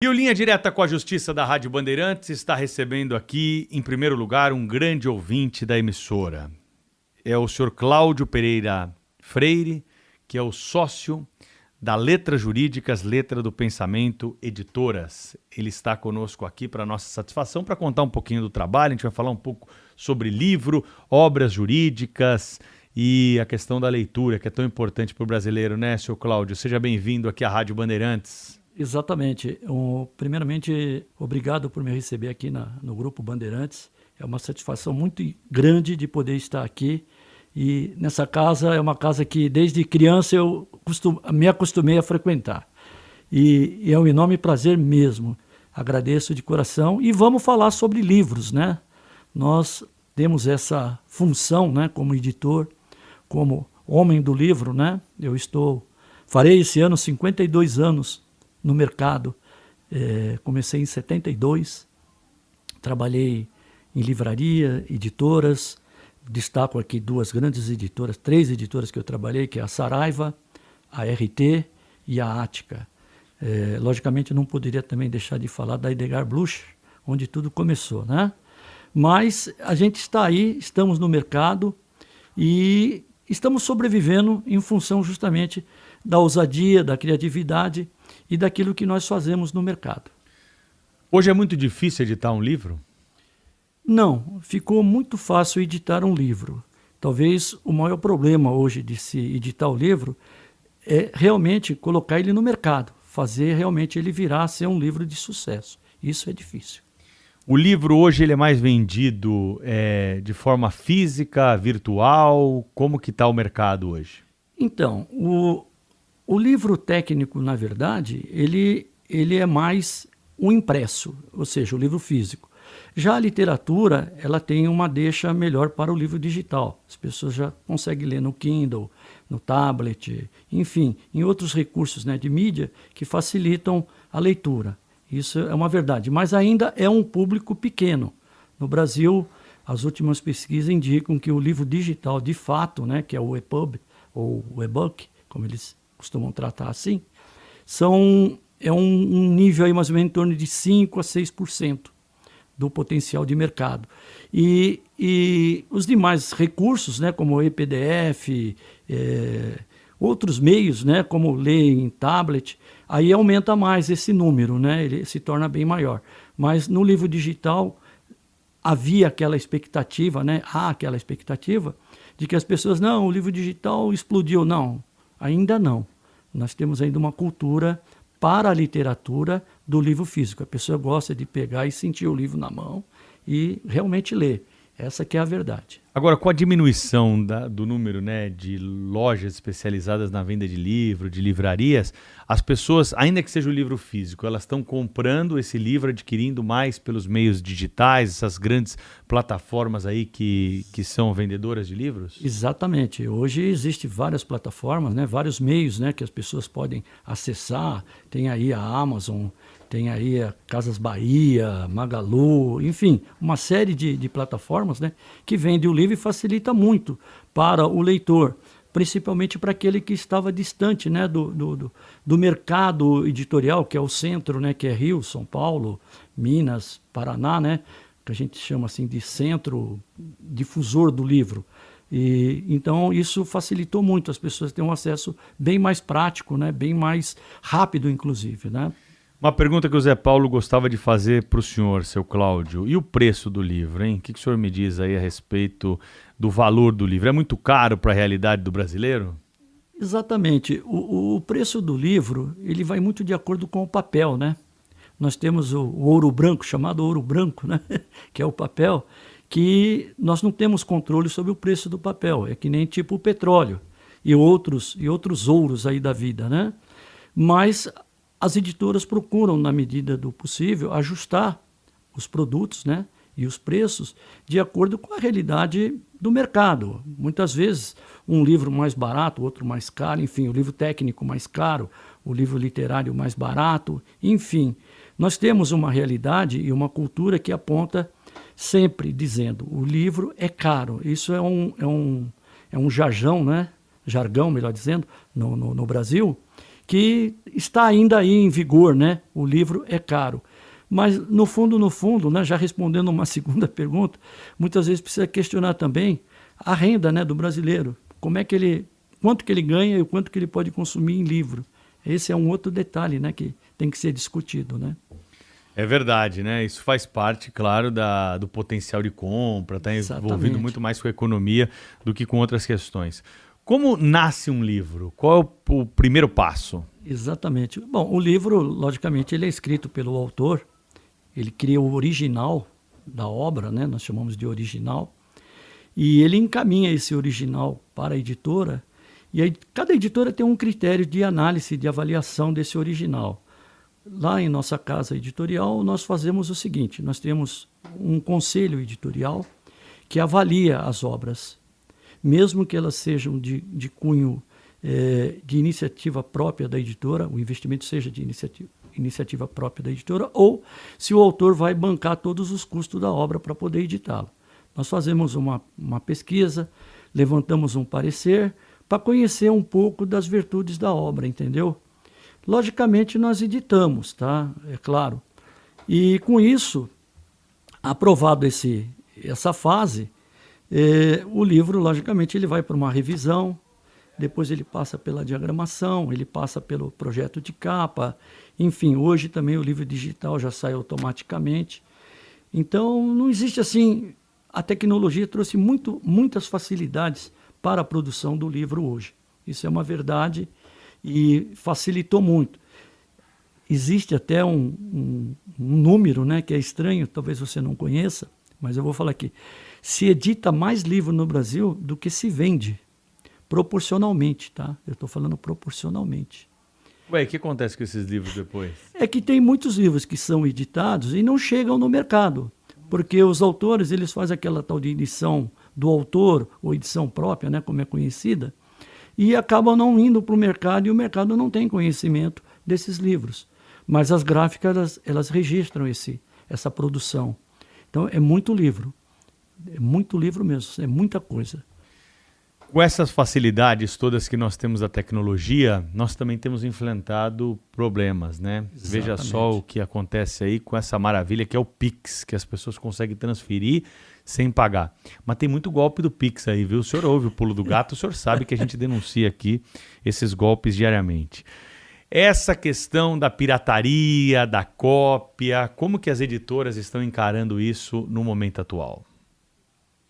E o Linha Direta com a Justiça da Rádio Bandeirantes está recebendo aqui, em primeiro lugar, um grande ouvinte da emissora. É o senhor Cláudio Pereira Freire, que é o sócio da Letras Jurídicas, Letra do Pensamento Editoras. Ele está conosco aqui para nossa satisfação, para contar um pouquinho do trabalho. A gente vai falar um pouco sobre livro, obras jurídicas e a questão da leitura, que é tão importante para o brasileiro, né, senhor Cláudio? Seja bem-vindo aqui à Rádio Bandeirantes. Exatamente. Primeiramente, obrigado por me receber aqui no Grupo Bandeirantes. É uma satisfação muito grande de poder estar aqui. E nessa casa, é uma casa que desde criança eu me acostumei a frequentar. E é um enorme prazer mesmo. Agradeço de coração. E vamos falar sobre livros, né? Nós temos essa função, né, como editor, como homem do livro, né? Farei esse ano 52 anos no mercado. Comecei em 72, trabalhei em livraria, editoras. Destaco aqui três editoras que eu trabalhei, que é a Saraiva, a RT e a Ática. Logicamente, não poderia também deixar de falar da Edgar Blucher, onde tudo começou, né? Mas a gente está aí, estamos no mercado e estamos sobrevivendo em função justamente da ousadia, da criatividade e daquilo que nós fazemos no mercado. Hoje é muito difícil editar um livro? Não, ficou muito fácil editar um livro. Talvez o maior problema hoje de se editar o livro é realmente colocar ele no mercado, fazer realmente ele virar a ser um livro de sucesso. Isso é difícil. O livro hoje ele é mais vendido de forma física, virtual? Como que está o mercado hoje? Então, o livro técnico, na verdade, ele é mais um impresso, ou seja, o livro físico. Já a literatura, ela tem uma deixa melhor para o livro digital. As pessoas já conseguem ler no Kindle, no tablet, enfim, em outros recursos, né, de mídia que facilitam a leitura. Isso é uma verdade, mas ainda é um público pequeno. No Brasil, as últimas pesquisas indicam que o livro digital, de fato, né, que é o EPUB, ou o e-book, como eles costumam tratar assim, é um nível aí mais ou menos em torno de 5% a 6% do potencial de mercado. E os demais recursos, né, como o ePDF, outros meios, né, como ler em tablet, aí aumenta mais esse número, né, ele se torna bem maior. Mas no livro digital havia aquela expectativa, né, há aquela expectativa de que as pessoas, não, o livro digital explodiu. Não, ainda não. Nós temos ainda uma cultura para a literatura do livro físico. A pessoa gosta de pegar e sentir o livro na mão e realmente ler. Essa que é a verdade. Agora, com a diminuição do número, né, de lojas especializadas na venda de livro, de livrarias, as pessoas, ainda que seja o livro físico, elas estão comprando esse livro, adquirindo mais pelos meios digitais, essas grandes plataformas aí que são vendedoras de livros? Exatamente. Hoje existem várias plataformas, né, vários meios, né, que as pessoas podem acessar. Tem aí a Amazon, tem aí a Casas Bahia, Magalu, enfim, uma série de plataformas, né, que vendem o livro e facilita muito para o leitor, principalmente para aquele que estava distante, né, do mercado editorial, que é o centro, né, que é Rio, São Paulo, Minas, Paraná, né, que a gente chama assim de centro difusor do livro. E então isso facilitou muito, as pessoas têm um acesso bem mais prático, né, bem mais rápido, inclusive, né? Uma pergunta que o Zé Paulo gostava de fazer para o senhor, seu Cláudio. E o preço do livro, hein? O que o senhor me diz aí a respeito do valor do livro? É muito caro para a realidade do brasileiro? Exatamente. O preço do livro, ele vai muito de acordo com o papel, né? Nós temos o ouro branco, chamado ouro branco, né? Que é o papel, que nós não temos controle sobre o preço do papel. É que nem tipo o petróleo e outros ouros aí da vida, né? Mas as editoras procuram, na medida do possível, ajustar os produtos, né, e os preços de acordo com a realidade do mercado. Muitas vezes, um livro mais barato, outro mais caro, enfim, o livro técnico mais caro, o livro literário mais barato, enfim. Nós temos uma realidade e uma cultura que aponta sempre dizendo o livro é caro. Isso é um jargão, né? Jargão, melhor dizendo, no Brasil, que está ainda aí em vigor, né? O livro é caro. Mas, no fundo, né, já respondendo uma segunda pergunta, muitas vezes precisa questionar também a renda, né, do brasileiro. Quanto que ele ganha e o quanto que ele pode consumir em livro. Esse é um outro detalhe, né, que tem que ser discutido, né? É verdade, né? Isso faz parte, claro, do potencial de compra, está envolvido muito mais com a economia do que com outras questões. Como nasce um livro? Qual é o primeiro passo? Exatamente. Bom, o livro, logicamente, ele é escrito pelo autor, ele cria o original da obra, né? Nós chamamos de original, e ele encaminha esse original para a editora, e aí cada editora tem um critério de análise, de avaliação desse original. Lá em nossa casa editorial, nós fazemos o seguinte, nós temos um conselho editorial que avalia as obras, mesmo que elas sejam de cunho de iniciativa própria da editora, o investimento seja de iniciativa própria da editora, ou se o autor vai bancar todos os custos da obra para poder editá-la. Nós fazemos uma pesquisa, levantamos um parecer para conhecer um pouco das virtudes da obra, entendeu? Logicamente, nós editamos, tá? É claro. E com isso, aprovado essa fase, o livro, logicamente, ele vai para uma revisão, depois ele passa pela diagramação, ele passa pelo projeto de capa, enfim, hoje também o livro digital já sai automaticamente. Então, não existe assim, a tecnologia trouxe muitas facilidades para a produção do livro hoje. Isso é uma verdade e facilitou muito. Existe até um número, né, que é estranho, talvez você não conheça, mas eu vou falar aqui. Se edita mais livro no Brasil do que se vende, proporcionalmente, tá? Eu estou falando proporcionalmente. Ué, o que acontece com esses livros depois? É que tem muitos livros que são editados e não chegam no mercado, porque os autores, eles fazem aquela tal de edição do autor, ou edição própria, né, como é conhecida, e acabam não indo para o mercado, e o mercado não tem conhecimento desses livros. Mas as gráficas, elas registram essa produção. Então, é muito livro mesmo, é muita coisa. Com essas facilidades todas que nós temos da tecnologia, nós também temos enfrentado problemas, né? Exatamente. Veja só o que acontece aí com essa maravilha que é o Pix, que as pessoas conseguem transferir sem pagar. Mas tem muito golpe do Pix aí, viu? O senhor ouve o pulo do gato, o senhor sabe que a gente denuncia aqui esses golpes diariamente. Essa questão da pirataria, da cópia, como que as editoras estão encarando isso no momento atual?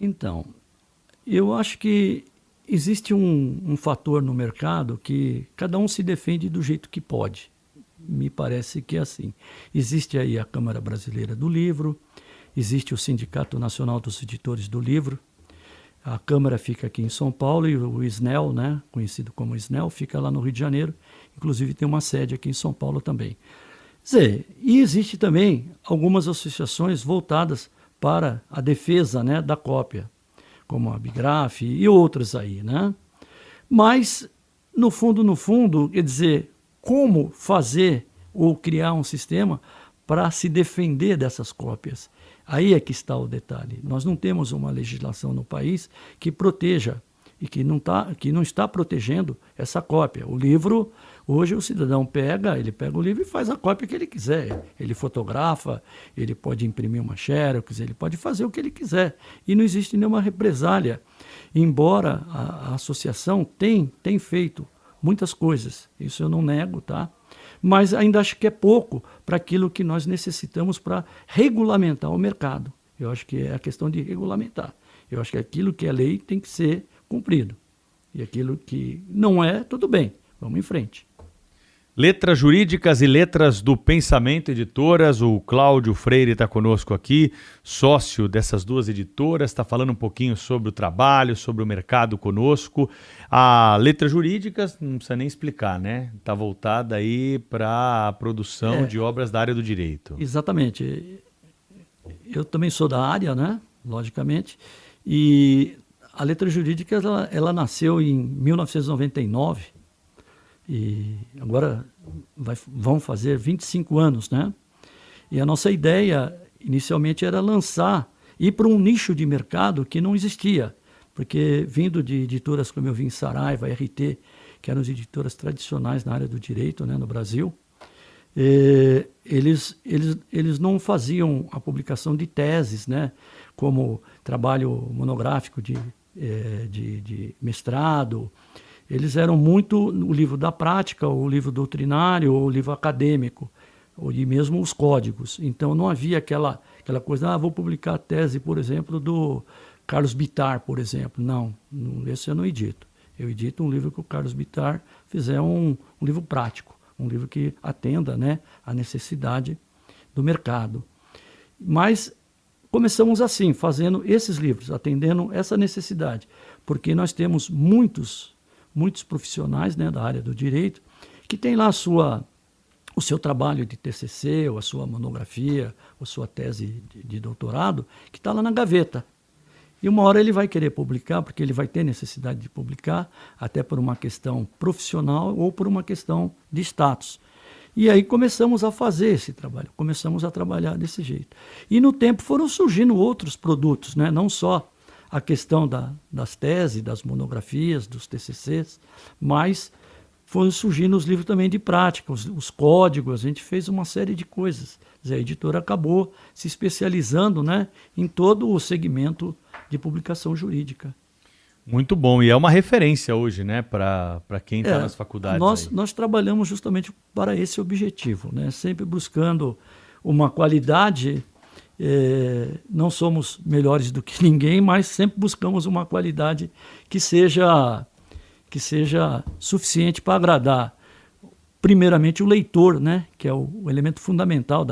Então, eu acho que existe um fator no mercado que cada um se defende do jeito que pode. Me parece que é assim. Existe aí a Câmara Brasileira do Livro, existe o Sindicato Nacional dos Editores do Livro, a Câmara fica aqui em São Paulo e o SNEL, né, conhecido como SNEL, fica lá no Rio de Janeiro, inclusive tem uma sede aqui em São Paulo também. Quer dizer, e existe também algumas associações voltadas para a defesa, né, da cópia, como a Bigraf e outras aí, né? Mas, no fundo, quer dizer, como fazer ou criar um sistema para se defender dessas cópias? Aí é que está o detalhe. Nós não temos uma legislação no país que proteja e que não está protegendo essa cópia. O livro, hoje o cidadão ele pega o livro e faz a cópia que ele quiser. Ele fotografa, ele pode imprimir uma xerox, ele pode fazer o que ele quiser. E não existe nenhuma represália. Embora a associação tem feito muitas coisas, isso eu não nego, tá? Mas ainda acho que é pouco para aquilo que nós necessitamos para regulamentar o mercado. Eu acho que é a questão de regulamentar. Eu acho que aquilo que é lei tem que ser cumprido. E aquilo que não é, tudo bem, vamos em frente. Letras Jurídicas e Letras do Pensamento Editoras, o Cláudio Freire está conosco aqui, sócio dessas duas editoras, está falando um pouquinho sobre o trabalho, sobre o mercado conosco. A Letras Jurídicas, não precisa nem explicar, né? Está voltada aí para a produção de obras da área do direito. Exatamente. Eu também sou da área, né? Logicamente, e a Letras Jurídicas, ela nasceu em 1999, e agora vão fazer 25 anos, né? E a nossa ideia, inicialmente, era ir para um nicho de mercado que não existia, porque vindo de editoras como eu vi em Saraiva, RT, que eram as editoras tradicionais na área do direito, né, no Brasil, eles não faziam a publicação de teses, né, como trabalho monográfico de mestrado. Eles eram muito o livro da prática, o livro doutrinário, o livro acadêmico, e mesmo os códigos. Então não havia aquela coisa, vou publicar a tese, por exemplo, do Carlos Bittar, por exemplo. Não, esse eu não edito. Eu edito um livro que o Carlos Bittar fizer um livro prático, um livro que atenda, né, a necessidade do mercado. Mas começamos assim, fazendo esses livros, atendendo essa necessidade, porque nós temos muitos profissionais, né, da área do direito que têm lá o seu trabalho de TCC, ou a sua monografia, ou a sua tese de doutorado, que está lá na gaveta. E uma hora ele vai querer publicar, porque ele vai ter necessidade de publicar, até por uma questão profissional ou por uma questão de status. E aí começamos a fazer esse trabalho, começamos a trabalhar desse jeito. E no tempo foram surgindo outros produtos, né? Não só a questão das teses, das monografias, dos TCCs, mas foram surgindo os livros também de prática, os códigos, a gente fez uma série de coisas. Quer dizer, a editora acabou se especializando, né, em todo o segmento de publicação jurídica. Muito bom, e é uma referência hoje, né, para quem está nas faculdades. Nós trabalhamos justamente para esse objetivo, né, sempre buscando uma qualidade. Não somos melhores do que ninguém, mas sempre buscamos uma qualidade que seja suficiente para agradar, primeiramente, o leitor, né, que é o elemento fundamental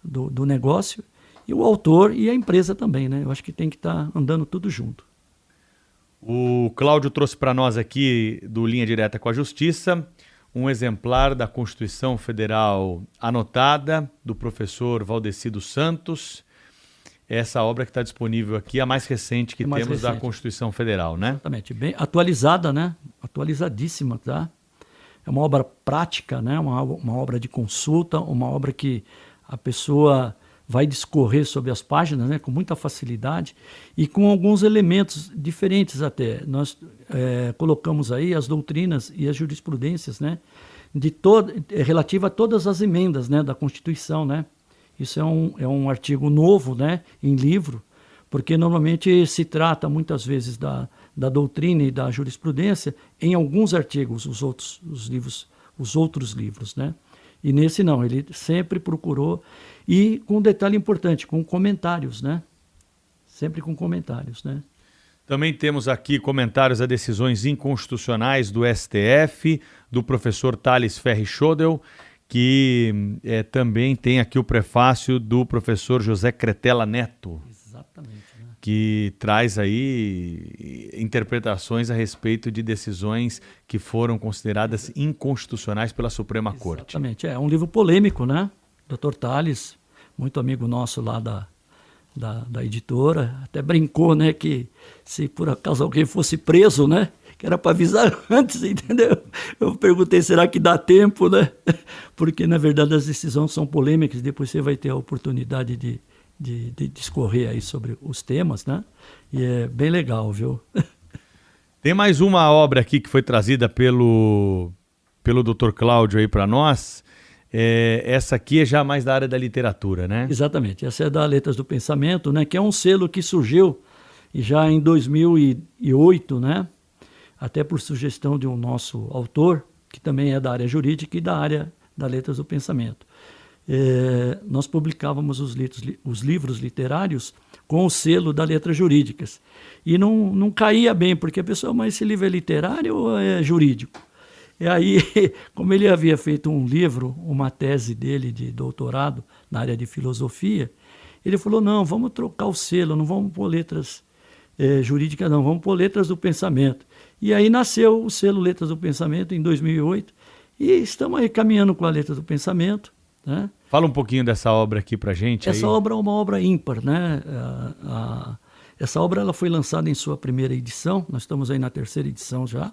do negócio, e o autor e a empresa também, né? Eu acho que tem que estar andando tudo junto. O Cláudio trouxe para nós aqui, do Linha Direta com a Justiça, um exemplar da Constituição Federal anotada, do professor Valdeci dos Santos. Essa obra que está disponível aqui, a mais recente que temos da Constituição Federal, né? Exatamente, bem atualizada, né? Atualizadíssima, tá? É uma obra prática, né? Uma obra de consulta, uma obra que a pessoa vai discorrer sobre as páginas, né, com muita facilidade e com alguns elementos diferentes até. Nós colocamos aí as doutrinas e as jurisprudências, né, relativa a todas as emendas, né, da Constituição, né. Isso é um artigo novo, né, em livro, porque normalmente se trata muitas vezes da doutrina e da jurisprudência em alguns artigos, os outros livros, né. E nesse não, ele sempre procurou, e com um detalhe importante, com comentários, né? Sempre com comentários, né? Também temos aqui comentários a decisões inconstitucionais do STF, do professor Thales Ferri Schodel, que também tem aqui o prefácio do professor José Cretella Neto. Exatamente, né? Que traz aí interpretações a respeito de decisões que foram consideradas inconstitucionais pela Suprema Corte. Exatamente, é um livro polêmico, né? Dr. Thales, muito amigo nosso lá da editora, até brincou, né, que se por acaso alguém fosse preso, né, que era para avisar antes, entendeu? Eu perguntei, será que dá tempo, né? Porque, na verdade, as decisões são polêmicas, depois você vai ter a oportunidade de discorrer aí sobre os temas, né? E é bem legal, viu? Tem mais uma obra aqui que foi trazida pelo Dr. Cláudio aí para nós. Essa aqui é já mais da área da literatura, né? Exatamente. Essa é da Letras do Pensamento, né? Que é um selo que surgiu já em 2008, né? Até por sugestão de um nosso autor, que também é da área jurídica e da área da Letras do Pensamento. Nós publicávamos os livros literários com o selo da Letras Jurídicas. E não caía bem, porque a pessoa, mas esse livro é literário ou é jurídico? E aí, como ele havia feito um livro, uma tese dele de doutorado na área de filosofia, ele falou, não, vamos trocar o selo, não vamos pôr letras jurídicas, não, vamos pôr Letras do Pensamento. E aí nasceu o selo Letras do Pensamento em 2008, e estamos aí caminhando com a Letras do Pensamento, né? Fala um pouquinho dessa obra aqui pra gente. Essa obra é uma obra ímpar, né? Essa obra ela foi lançada em sua primeira edição, nós estamos aí na terceira edição já,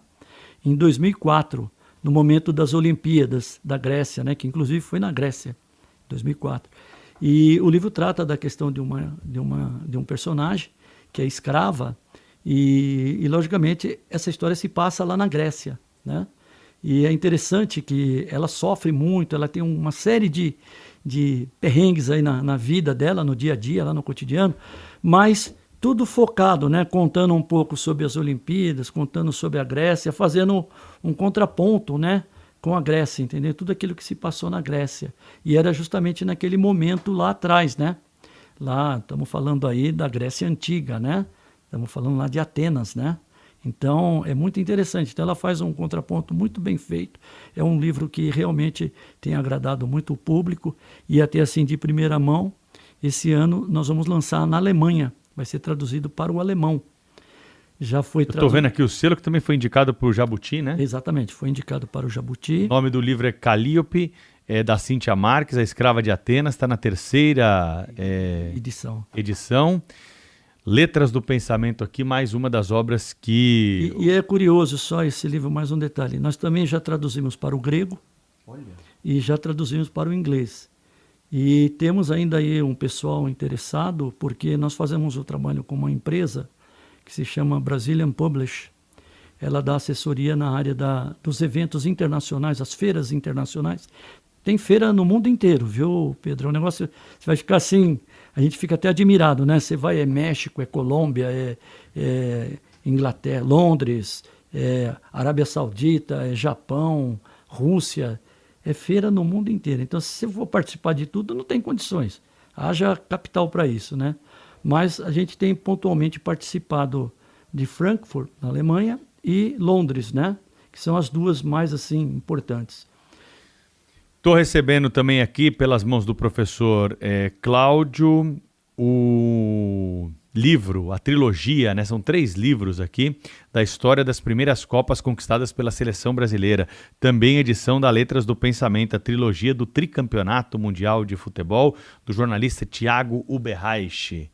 em 2004, no momento das Olimpíadas da Grécia, né? Que inclusive foi na Grécia, em 2004. E o livro trata da questão de um personagem que é escrava, e logicamente essa história se passa lá na Grécia, né? E é interessante que ela sofre muito, ela tem uma série de perrengues aí na vida dela, no dia a dia, lá no cotidiano, mas tudo focado, né? Contando um pouco sobre as Olimpíadas, contando sobre a Grécia, fazendo um contraponto, né? Com a Grécia, entendeu? Tudo aquilo que se passou na Grécia. E era justamente naquele momento lá atrás, né? Lá, estamos falando aí da Grécia Antiga, né? Estamos falando lá de Atenas, né? Então, é muito interessante. Então, ela faz um contraponto muito bem feito. É um livro que realmente tem agradado muito o público. E até assim, de primeira mão, esse ano nós vamos lançar na Alemanha. Vai ser traduzido para o alemão. Já foi Estou vendo aqui o selo que também foi indicado por Jabuti, né? Exatamente, foi indicado para o Jabuti. O nome do livro é Calíope, é da Cíntia Marques, a escrava de Atenas. Está na terceira edição. Letras do Pensamento aqui, mais uma das obras que... E é curioso só esse livro, mais um detalhe. Nós também já traduzimos para o grego. Olha. E já traduzimos para o inglês. E temos ainda aí um pessoal interessado, porque nós fazemos o trabalho com uma empresa que se chama Brazilian Publish. Ela dá assessoria na área dos eventos internacionais, as feiras internacionais. Tem feira no mundo inteiro, viu, Pedro? É um negócio, você vai ficar assim, a gente fica até admirado, né? Você vai, é México, é Colômbia, é Inglaterra, Londres, Arábia Saudita, é Japão, Rússia, é feira no mundo inteiro. Então, se você for participar de tudo, não tem condições. Haja capital para isso, né? Mas a gente tem pontualmente participado de Frankfurt, na Alemanha, e Londres, né? Que são as duas mais, assim, importantes. Estou recebendo também aqui, pelas mãos do professor Cláudio, o livro, a trilogia, né? São 3 livros aqui, da história das primeiras Copas conquistadas pela seleção brasileira. Também edição da Letras do Pensamento, a trilogia do Tricampeonato Mundial de Futebol, do jornalista Tiago Uberreich.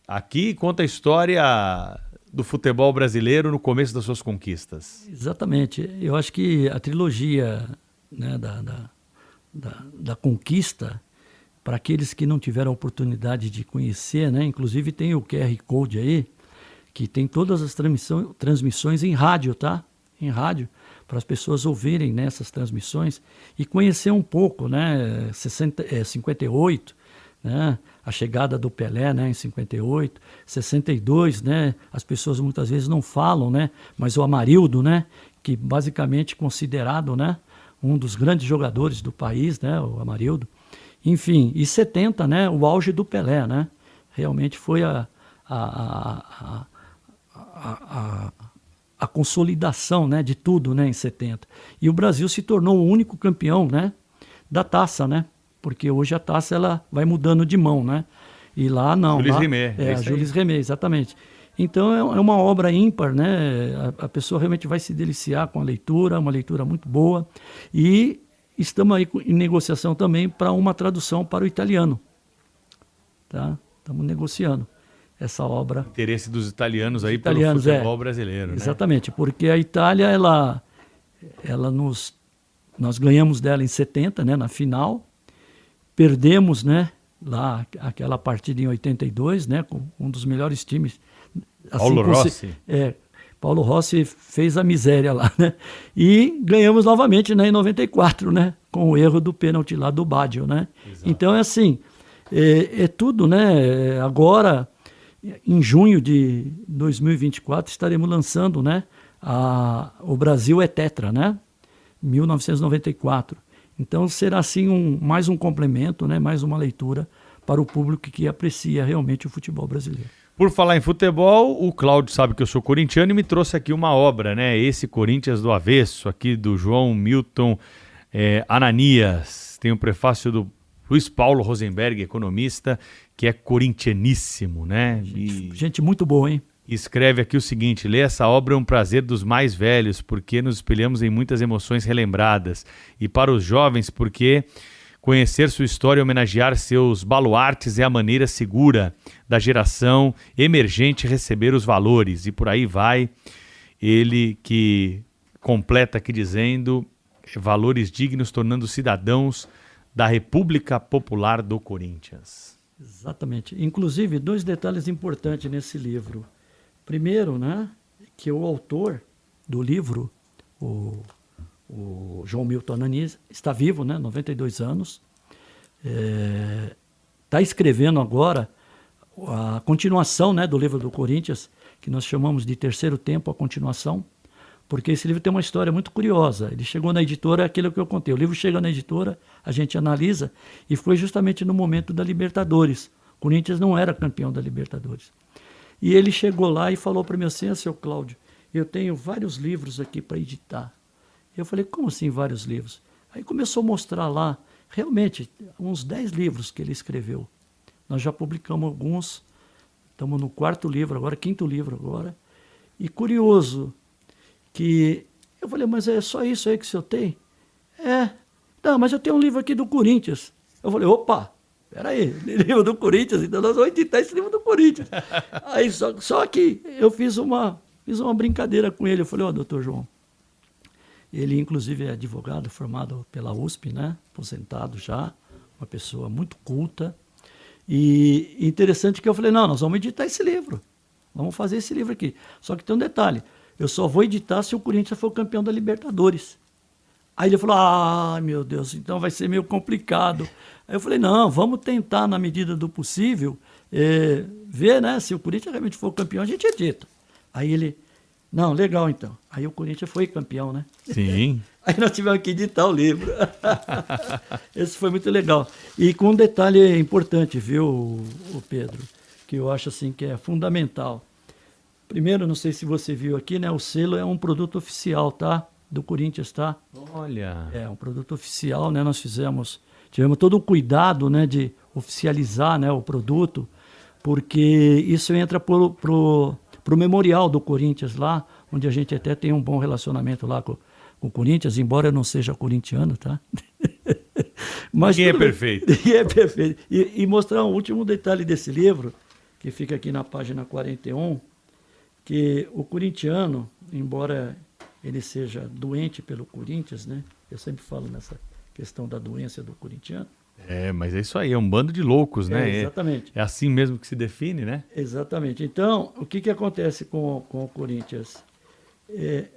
Aqui conta a história do futebol brasileiro no começo das suas conquistas. Exatamente. Eu acho que a trilogia, né, da conquista, para aqueles que não tiveram a oportunidade de conhecer, né, inclusive tem o QR Code aí, que tem todas as transmissões em rádio, tá? Em rádio, para as pessoas ouvirem nessas transmissões e conhecer um pouco, né? 58, né? A chegada do Pelé, né, em 58, 62, né? As pessoas muitas vezes não falam, né? Mas o Amarildo, né? Que basicamente considerado, né? Um dos grandes jogadores do país, né? O Amarildo. Enfim, e 70, né? O auge do Pelé, né? Realmente foi a consolidação, né, de tudo, né, em 70. E o Brasil se tornou o único campeão, né, da taça, né? Porque hoje a taça ela vai mudando de mão, né? E lá não. Jules lá, Rimet. a Jules Rimet, exatamente. Então é uma obra ímpar, né? A pessoa realmente vai se deliciar com a leitura, uma leitura muito boa. E estamos aí em negociação também para uma tradução para o italiano. Tá? Estamos negociando essa obra. Interesse dos italianos aí pelo futebol brasileiro, né? Exatamente, porque a Itália, nós ganhamos dela em 70, né, na final. Perdemos, né, lá aquela partida em 82, né, com um dos melhores times. Assim, Paulo Rossi. Paulo Rossi fez a miséria lá, né? E ganhamos novamente, né, em 94, né, com o erro do pênalti lá do Baggio, né? Exato. Então é assim, é tudo, né? Agora, em junho de 2024, estaremos lançando, né, o Brasil é Tetra, né? 1994. Então será assim mais um complemento, né, mais uma leitura para o público que aprecia realmente o futebol brasileiro. Por falar em futebol, o Cláudio sabe que eu sou corintiano e me trouxe aqui uma obra, né? Esse Corinthians do Avesso, aqui do João Milton Ananias. Tem o prefácio do Luiz Paulo Rosenberg, economista, que é corintianíssimo, né? Gente muito boa, hein? Escreve aqui o seguinte: ler essa obra é um prazer dos mais velhos, porque nos espelhamos em muitas emoções relembradas. E para os jovens, porque conhecer sua história e homenagear seus baluartes é a maneira segura da geração emergente receber os valores. E por aí vai ele que completa aqui dizendo: valores dignos tornando cidadãos da República Popular do Corinthians. Exatamente. Inclusive, 2 detalhes importantes nesse livro. Primeiro, né, que o autor do livro, o o João Milton Anani, está vivo, né, 92 anos. Está escrevendo agora a continuação, né, do livro do Corinthians, que nós chamamos de Terceiro Tempo, a continuação, porque esse livro tem uma história muito curiosa. Ele chegou na editora, aquilo que eu contei. O livro chega na editora, a gente analisa, e foi justamente no momento da Libertadores. O Corinthians não era campeão da Libertadores. E ele chegou lá e falou para mim assim: seu Cláudio, eu tenho vários livros aqui para editar. Eu falei: como assim vários livros? Aí começou a mostrar lá, realmente, uns 10 livros que ele escreveu. Nós já publicamos alguns, estamos no 4º livro agora, 5º livro agora. E curioso que eu falei: mas é só isso aí que o senhor tem? Não, mas eu tenho um livro aqui do Corinthians. Eu falei: opa, peraí, livro do Corinthians, então nós vamos editar esse livro do Corinthians. Aí só que eu fiz uma brincadeira com ele. Eu falei: doutor João, ele inclusive é advogado formado pela USP, né? Aposentado já, uma pessoa muito culta. E interessante que eu falei: não, nós vamos editar esse livro, vamos fazer esse livro aqui. Só que tem um detalhe: eu só vou editar se o Corinthians for campeão da Libertadores. Aí ele falou: meu Deus, então vai ser meio complicado. Aí eu falei: não, vamos tentar, na medida do possível, ver, né, se o Corinthians realmente for campeão, a gente edita. Aí ele: não, legal então. Aí o Corinthians foi campeão, né? Sim. Aí nós tivemos que editar o livro. Esse foi muito legal. E com um detalhe importante, viu, o Pedro, que eu acho assim que é fundamental. Primeiro, não sei se você viu aqui, né? O selo é um produto oficial, tá? Do Corinthians, tá? Olha. É um produto oficial, né? Nós tivemos todo o cuidado, né, de oficializar, né, o produto, porque isso entra pro memorial do Corinthians lá, onde a gente até tem um bom relacionamento lá com o Corinthians, embora eu não seja corintiano, tá? Mas ninguém é perfeito. Ninguém é perfeito. E mostrar um último detalhe desse livro, que fica aqui na página 41, que o corintiano, embora ele seja doente pelo Corinthians, né? Eu sempre falo nessa questão da doença do corintiano. Mas é isso aí, é um bando de loucos, né? Exatamente. É assim mesmo que se define, né? Exatamente. Então, o que acontece com o Corinthians?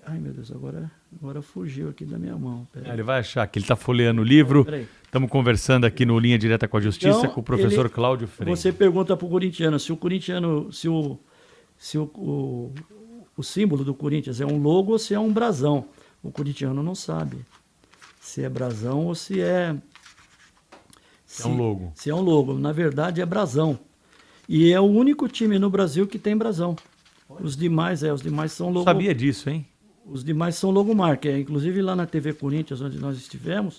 Ai, meu Deus, agora fugiu aqui da minha mão. Ele vai achar que ele está folheando o livro. Estamos conversando aqui no Linha Direta com a Justiça, então, com o professor Cláudio Freire. Você pergunta para o corintiano se o símbolo do Corinthians é um logo ou se é um brasão. O corintiano não sabe se é brasão ou se é... É um logo. Se é um logo. Na verdade, é brasão. E é o único time no Brasil que tem brasão. Os demais são logo... Sabia disso, hein? Os demais são logomarca. Inclusive lá na TV Corinthians, onde nós estivemos,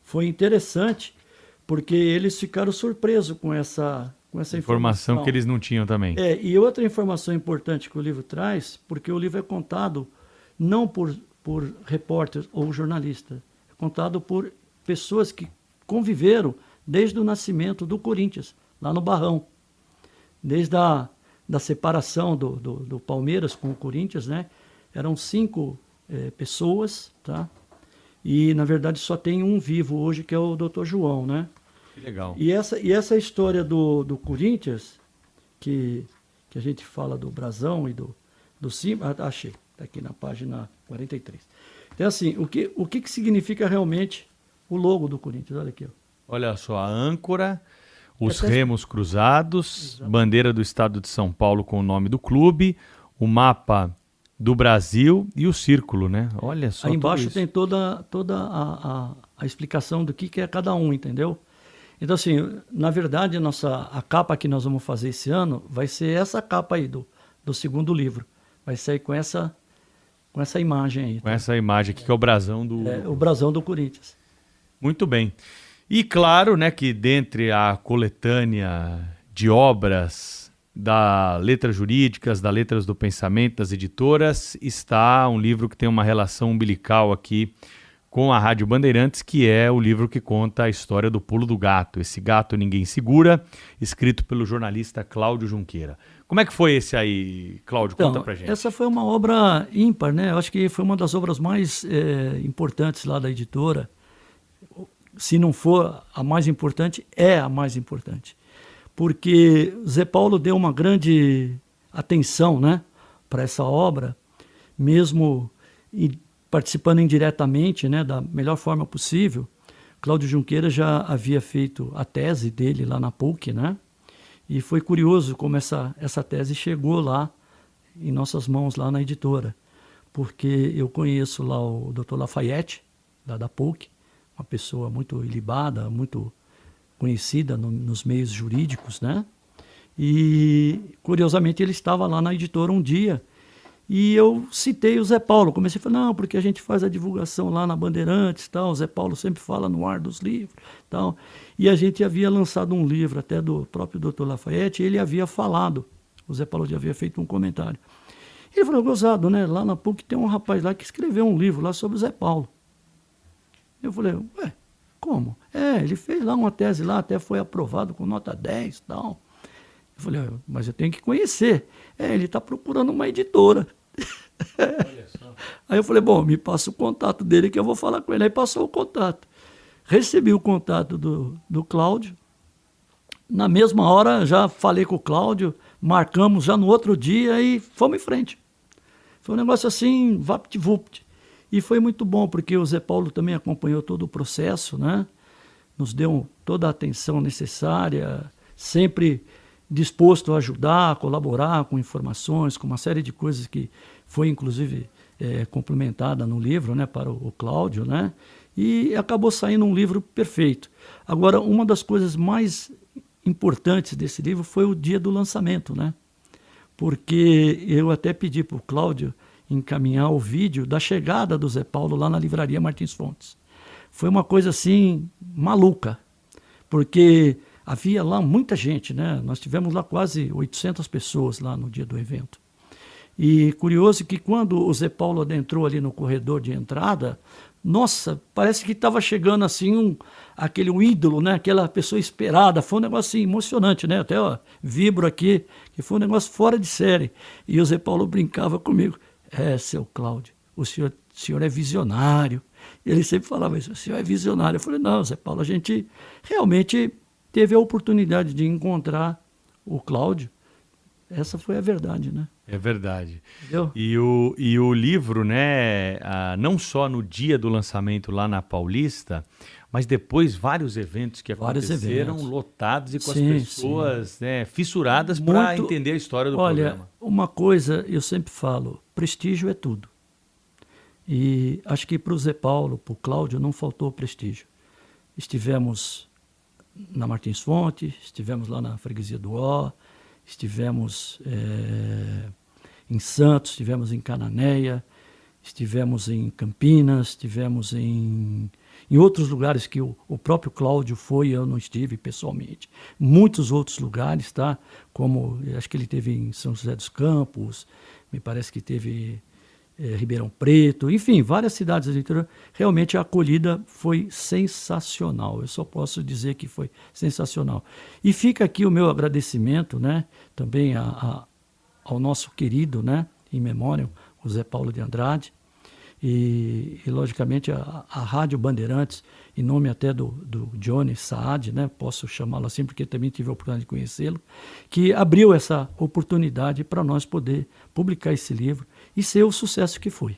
foi interessante, porque eles ficaram surpresos com essa informação que eles não tinham também. E outra informação importante que o livro traz, porque o livro é contado não por repórteres ou jornalistas, é contado por pessoas que conviveram desde o nascimento do Corinthians, lá no Barrão. Desde da separação do Palmeiras com o Corinthians, né? Eram 5 pessoas, tá? E, na verdade, só tem um vivo hoje, que é o Dr. João, né? Que legal. E essa história do Corinthians, que a gente fala do brasão e do símbolo... achei, está aqui na página 43. Então, assim, o que significa realmente o logo do Corinthians? Olha aqui, ó. Olha só, a âncora, os remos cruzados, bandeira do estado de São Paulo com o nome do clube, o mapa do Brasil e o círculo, né? Olha só. Aí embaixo tem toda a explicação do que é cada um, entendeu? Então, assim, na verdade, a capa que nós vamos fazer esse ano vai ser essa capa aí do 2º livro. Vai sair com essa imagem aí. Com essa imagem aqui, que é o brasão do... o brasão do Corinthians. Muito bem. E claro, né, que dentre a coletânea de obras da Letras Jurídicas, da Letras do Pensamento, das editoras, está um livro que tem uma relação umbilical aqui com a Rádio Bandeirantes, que é o livro que conta a história do pulo do gato. Esse gato ninguém segura, escrito pelo jornalista Cláudio Junqueira. Como é que foi esse aí, Cláudio? Conta pra gente. Essa foi uma obra ímpar, né? Eu acho que foi uma das obras mais importantes lá da editora. Se não for a mais importante, é a mais importante. Porque Zé Paulo deu uma grande atenção, né, para essa obra, mesmo participando indiretamente, né, da melhor forma possível. Cláudio Junqueira já havia feito a tese dele lá na PUC, né? E foi curioso como essa tese chegou lá em nossas mãos, lá na editora, porque eu conheço lá o Dr. Lafayette, lá da PUC, uma pessoa muito ilibada, muito conhecida nos meios jurídicos, né? E, curiosamente, ele estava lá na editora um dia e eu citei o Zé Paulo. Comecei a falar, não, porque a gente faz a divulgação lá na Bandeirantes, tal. O Zé Paulo sempre fala no ar dos livros, tal. E a gente havia lançado um livro até do próprio Dr. Lafayette, e ele havia falado, o Zé Paulo já havia feito um comentário. Ele falou, gozado, né? Lá na PUC tem um rapaz lá que escreveu um livro lá sobre o Zé Paulo. Eu falei, ué, como? Ele fez lá uma tese lá, até foi aprovado com nota 10 e tal. Eu falei, mas eu tenho que conhecer. Ele está procurando uma editora. Olha só. Aí eu falei, bom, me passa o contato dele que eu vou falar com ele. Aí passou o contato. Recebi o contato do Cláudio. Na mesma hora já falei com o Cláudio, marcamos já no outro dia e fomos em frente. Foi um negócio assim, vapt-vupt. E foi muito bom, porque o Zé Paulo também acompanhou todo o processo, né? Nos deu toda a atenção necessária, sempre disposto a ajudar, a colaborar com informações, com uma série de coisas que foi, inclusive, complementada no livro, né, para o Cláudio, né? E acabou saindo um livro perfeito. Agora, uma das coisas mais importantes desse livro foi o dia do lançamento, né? Porque eu até pedi para o Cláudio encaminhar o vídeo da chegada do Zé Paulo lá na livraria Martins Fontes. Foi uma coisa assim maluca, porque havia lá muita gente, né? Nós tivemos lá quase 800 pessoas lá no dia do evento. E curioso que quando o Zé Paulo adentrou ali no corredor de entrada, nossa, parece que estava chegando assim aquele ídolo, né? Aquela pessoa esperada. Foi um negócio assim, emocionante, né? Até vibro aqui, que foi um negócio fora de série. E o Zé Paulo brincava comigo. Seu Cláudio, o senhor é visionário. Ele sempre falava isso, o senhor é visionário. Eu falei, não, Zé Paulo, a gente realmente teve a oportunidade de encontrar o Cláudio. Essa foi a verdade, né? É verdade. Entendeu? E o livro, né, não só no dia do lançamento lá na Paulista, mas depois vários eventos que aconteceram, lotados e com as pessoas né, fissuradas para entender a história do programa. Olha, uma coisa eu sempre falo, prestígio é tudo. E acho que para o Zé Paulo, para o Cláudio, não faltou prestígio. Estivemos na Martins Fontes, estivemos lá na Freguesia do Ó, estivemos em Santos, estivemos em Cananéia, estivemos em Campinas, estivemos em outros lugares que o próprio Cláudio foi e eu não estive pessoalmente. Muitos outros lugares, tá? Como, acho que ele teve em São José dos Campos, me parece que teve Ribeirão Preto, enfim, várias cidades do interior. Realmente a acolhida foi sensacional. Eu só posso dizer que foi sensacional. E fica aqui o meu agradecimento, né? Também ao nosso querido, né? Em memória, o Zé Paulo de Andrade. E logicamente, a Rádio Bandeirantes, em nome até do Johnny Saad, né? Posso chamá-lo assim, porque também tive a oportunidade de conhecê-lo, que abriu essa oportunidade para nós poder publicar esse livro e ser o sucesso que foi.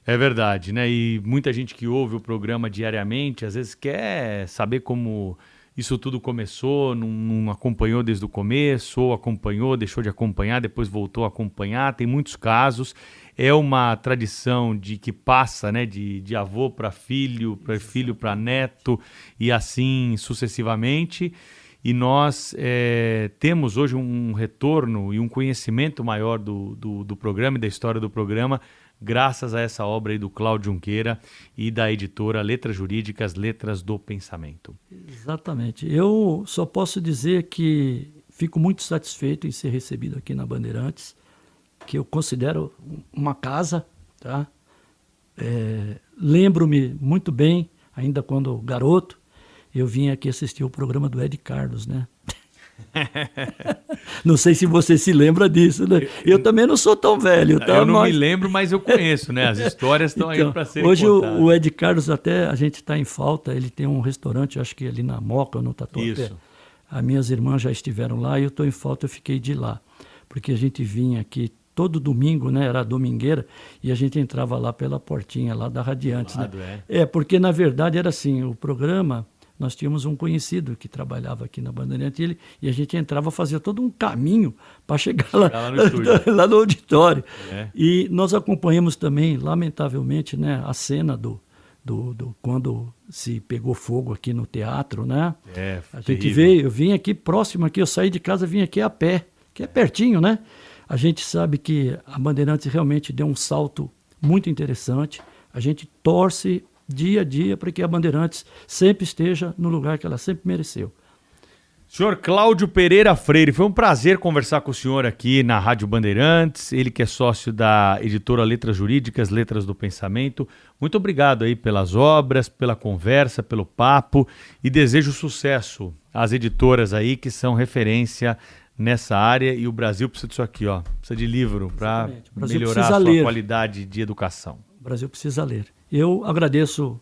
É verdade, né? E muita gente que ouve o programa diariamente, às vezes quer saber como isso tudo começou, não acompanhou desde o começo, ou acompanhou, deixou de acompanhar, depois voltou a acompanhar. Tem muitos casos. É uma tradição que passa, né, de avô para filho para neto e assim sucessivamente. E nós temos hoje um retorno e um conhecimento maior do programa e da história do programa, graças a essa obra aí do Cláudio Junqueira e da editora Letras Jurídicas, Letras do Pensamento. Exatamente. Eu só posso dizer que fico muito satisfeito em ser recebido aqui na Bandeirantes, que eu considero uma casa, tá? Lembro-me muito bem, ainda quando garoto, eu vim aqui assistir o programa do Ed Carlos, né? Não sei se você se lembra disso, né? Eu também não sou tão velho, tá? Eu não me lembro, mas eu conheço, né? As histórias estão aí para serem hoje contadas. O Ed Carlos, até a gente está em falta, ele tem um restaurante, acho que ali na Moca, no Tatuapé. Isso. As minhas irmãs já estiveram lá e eu estou em falta, eu fiquei de ir lá. Porque a gente vinha aqui todo domingo, né? Era a domingueira, e a gente entrava lá pela portinha lá da Radiantes, né? Porque na verdade era assim, o programa, nós tínhamos um conhecido que trabalhava aqui na Bandeirantes, e a gente entrava, fazia todo um caminho para chegar lá, no estúdio. lá no auditório. E nós acompanhamos também, lamentavelmente, né, a cena do quando se pegou fogo aqui no teatro, né? A gente veio, eu vim aqui próximo, aqui, eu saí de casa, vim aqui a pé, que é pertinho, né? A gente sabe que a Bandeirantes realmente deu um salto muito interessante. A gente torce dia a dia para que a Bandeirantes sempre esteja no lugar que ela sempre mereceu. Senhor Cláudio Pereira Freire, foi um prazer conversar com o senhor aqui na Rádio Bandeirantes, ele que é sócio da editora Letras Jurídicas, Letras do Pensamento. Muito obrigado aí pelas obras, pela conversa, pelo papo, e desejo sucesso às editoras aí que são referência nessa área, e o Brasil precisa disso aqui, ó, precisa de livro para melhorar a sua qualidade de educação. O Brasil precisa ler. Eu agradeço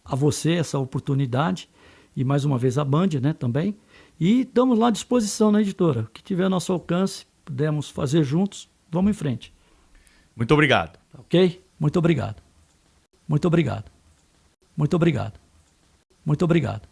a você essa oportunidade e mais uma vez a Band, né, também. E estamos lá à disposição na editora. O que tiver ao nosso alcance, pudermos fazer juntos, vamos em frente. Muito obrigado. Ok? Muito obrigado. Muito obrigado. Muito obrigado. Muito obrigado.